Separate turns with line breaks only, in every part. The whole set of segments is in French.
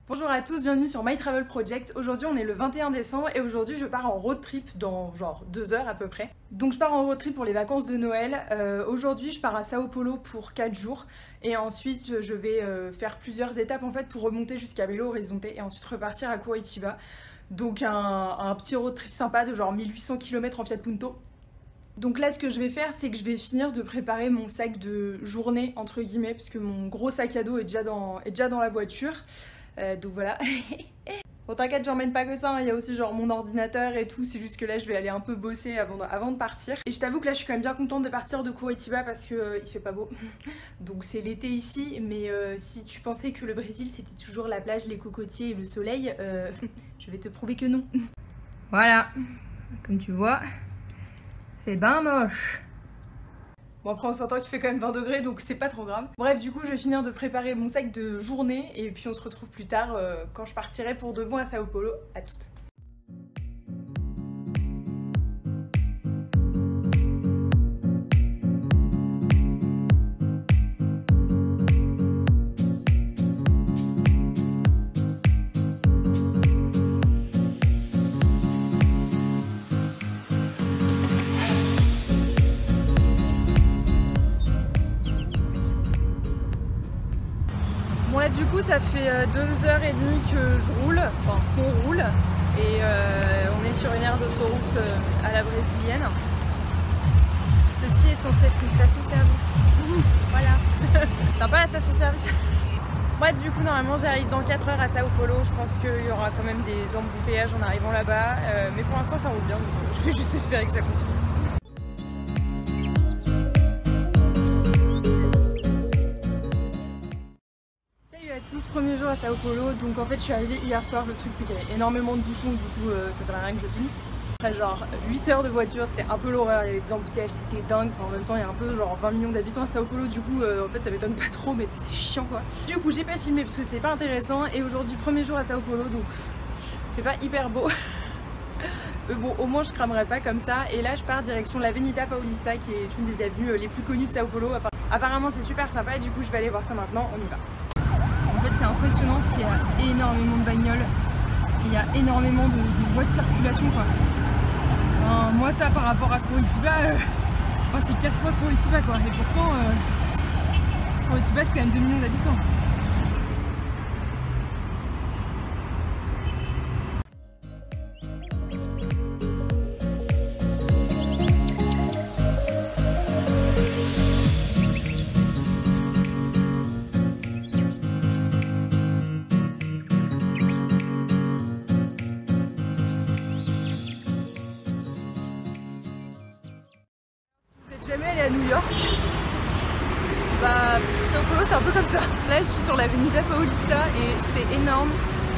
Bonjour à tous, bienvenue sur My Travel Project. Aujourd'hui on est le 21 décembre et aujourd'hui je pars en road trip dans genre 2 heures à peu près. Donc je pars en road trip pour les vacances de Noël. Aujourd'hui je pars à Sao Paulo pour 4 jours et ensuite je vais faire plusieurs étapes en fait pour remonter jusqu'à Belo Horizonte et ensuite repartir à Curitiba. Donc un petit road trip sympa de genre 1800 km en Fiat Punto. Donc là ce que je vais faire c'est que je vais finir de préparer mon sac de journée entre guillemets puisque mon gros sac à dos est déjà dans la voiture. Donc voilà. Bon t'inquiète, j'emmène pas que ça, hein. Il y a aussi genre mon ordinateur et tout, c'est juste que là je vais aller un peu bosser avant de partir. Et je t'avoue que là je suis quand même bien contente de partir de Curitiba parce que il fait pas beau. Donc c'est l'été ici, mais si tu pensais que le Brésil c'était toujours la plage, les cocotiers et le soleil, je vais te prouver que non. Voilà, comme tu vois, fait ben moche. Bon après on s'entend qu'il fait quand même 20 degrés donc c'est pas trop grave. Bref du coup je vais finir de préparer mon sac de journée et puis on se retrouve plus tard quand je partirai pour de bon à Sao Paulo. À toutes. Bon là du coup ça fait 2h30 que je roule, enfin qu'on roule et on est sur une aire d'autoroute à la brésilienne. Ceci est censé être une station-service. Voilà. Sympa la station-service. Bref du coup normalement j'arrive dans 4 heures à Sao Paulo, je pense qu'il y aura quand même des embouteillages en arrivant là-bas, mais pour l'instant ça roule bien, donc je vais juste espérer que ça continue. Tous premier jour à Sao Paulo, donc en fait je suis arrivée hier soir, le truc c'est qu'il y avait énormément de bouchons, du coup ça sert à rien que je filme. Après genre 8 heures de voiture, c'était un peu l'horreur, il y avait des embouteillages, c'était dingue, enfin, en même temps il y a un peu genre 20 millions d'habitants à Sao Paulo, du coup en fait ça m'étonne pas trop mais c'était chiant quoi. Du coup j'ai pas filmé parce que c'est pas intéressant et aujourd'hui premier jour à Sao Paulo donc c'est pas hyper beau. Bon au moins je cramerai pas comme ça et là je pars direction l'Avenida Paulista qui est une des avenues les plus connues de Sao Paulo. Apparemment c'est super sympa et du coup je vais aller voir ça maintenant, on y va. En fait c'est impressionnant parce qu'il y a énormément de bagnoles, il y a énormément de voies de circulation quoi. Moi ça par rapport à Curitiba, c'est 4 fois Curitiba quoi, et pourtant Curitiba c'est quand même 2 millions d'habitants. Jamais allé à New York, bah Sao Paulo c'est un peu comme ça. Là je suis sur l'Avenida Paulista et c'est énorme,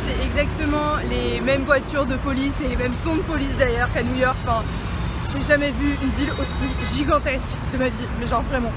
c'est exactement les mêmes voitures de police et les mêmes sons de police d'ailleurs qu'à New York. Enfin, j'ai jamais vu une ville aussi gigantesque de ma vie, mais genre vraiment.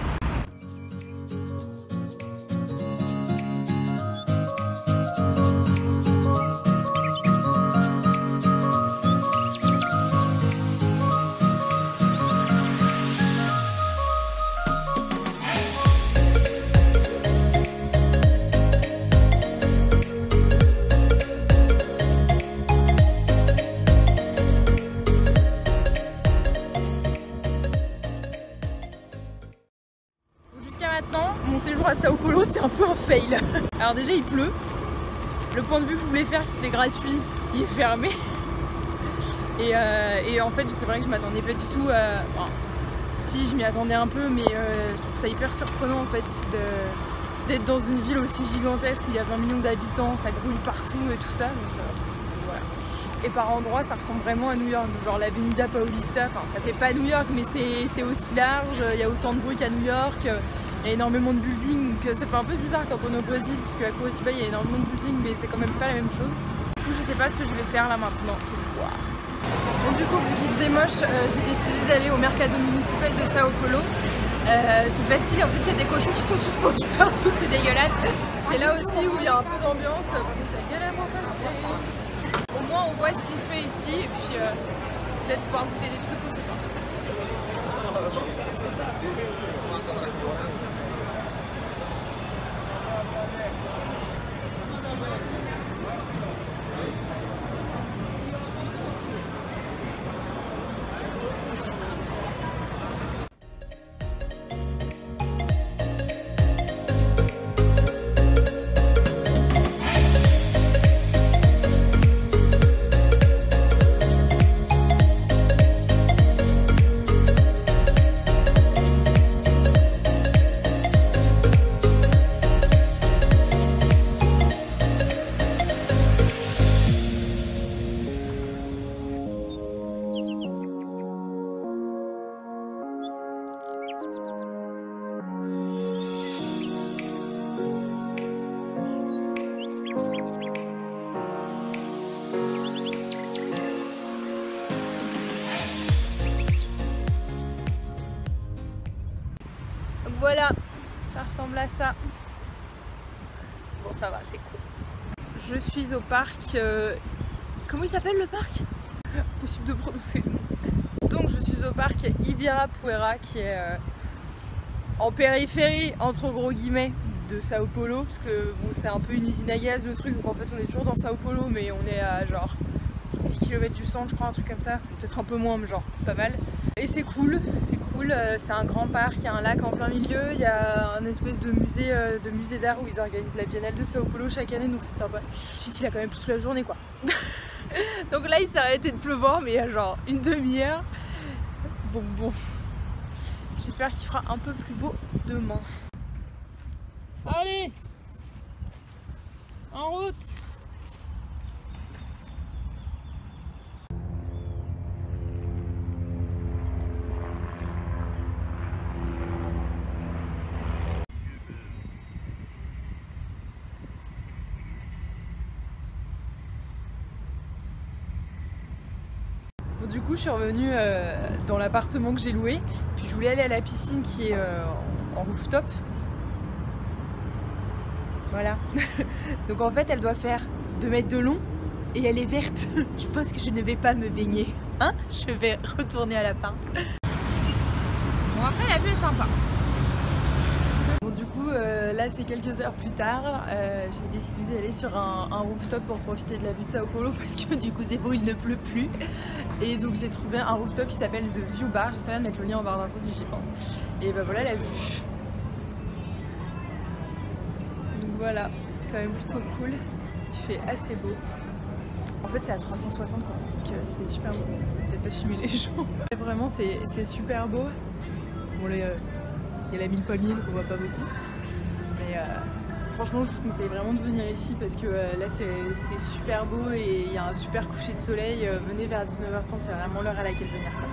Maintenant, mon séjour à Sao Paulo c'est un peu un fail. Alors déjà il pleut, le point de vue que je voulais faire qui était gratuit, il est fermé. Et en fait c'est vrai que je m'attendais pas du tout à... Enfin, si je m'y attendais un peu mais je trouve ça hyper surprenant en fait d'être dans une ville aussi gigantesque où il y a 20 millions d'habitants, ça grouille partout et tout ça. Donc, voilà. Et par endroits ça ressemble vraiment à New York, genre l'Avenida Paulista, enfin ça fait pas New York mais c'est aussi large, il y a autant de bruit qu'à New York. Il y a énormément de buildings, donc ça fait un peu bizarre quand on est au Brésil, puisque à Curitiba il y a énormément de buildings, mais c'est quand même pas la même chose. Du coup je sais pas ce que je vais faire là maintenant, je vais voir. Bon du coup vu qu'il faisait moche, j'ai décidé d'aller au Mercado Municipal de Sao Paulo. C'est facile, en fait il y a des cochons qui sont suspendus partout, c'est dégueulasse. C'est là aussi où il y a un peu d'ambiance, par contre ça galère à passer. Au moins on voit ce qui se fait ici, et puis peut-être pouvoir goûter des trucs, on sait pas. Ça ressemble à ça. Bon, ça va, c'est cool. Je suis au parc... Comment il s'appelle le parc? Impossible de prononcer le nom. Donc je suis au parc Ibirapuera qui est en périphérie, entre gros guillemets, de Sao Paulo. Parce que bon, c'est un peu une usine à gaz le truc, donc en fait on est toujours dans Sao Paulo, mais on est à genre 10 km du centre, je crois, un truc comme ça. Peut-être un peu moins, mais genre pas mal. Et c'est cool, c'est un grand parc, il y a un lac en plein milieu, il y a un espèce de musée d'art où ils organisent la Biennale de Sao Paulo chaque année, donc c'est sympa. Ensuite il a quand même toute la journée quoi. Donc là il s'est arrêté de pleuvoir, mais il y a genre une demi-heure. Bon. J'espère qu'il fera un peu plus beau demain. Allez, en route. Bon, du coup je suis revenue dans l'appartement que j'ai loué, puis je voulais aller à la piscine qui est en rooftop. Voilà. Donc en fait elle doit faire 2 mètres de long et elle est verte. Je pense que je ne vais pas me baigner. Hein? Je vais retourner à l'appart. Bon après la vue est sympa. Bon du coup là c'est quelques heures plus tard, j'ai décidé d'aller sur un rooftop pour profiter de la vue de Sao Paulo parce que du coup c'est beau, il ne pleut plus. Et donc j'ai trouvé un rooftop qui s'appelle The View Bar, j'essaierai de mettre le lien en barre d'infos si j'y pense. Et bah voilà la vue. Donc voilà, quand même plutôt cool, il fait assez beau. En fait c'est à 360 quoi, donc c'est super beau. Peut-être pas filmer les gens. Vraiment c'est super beau. Bon là il y a la mine palmier donc on voit pas beaucoup. Mais franchement je vous conseille vraiment de venir ici parce que là c'est super beau et il y a un super coucher de soleil. Venez vers 19h30, c'est vraiment l'heure à laquelle venir quoi.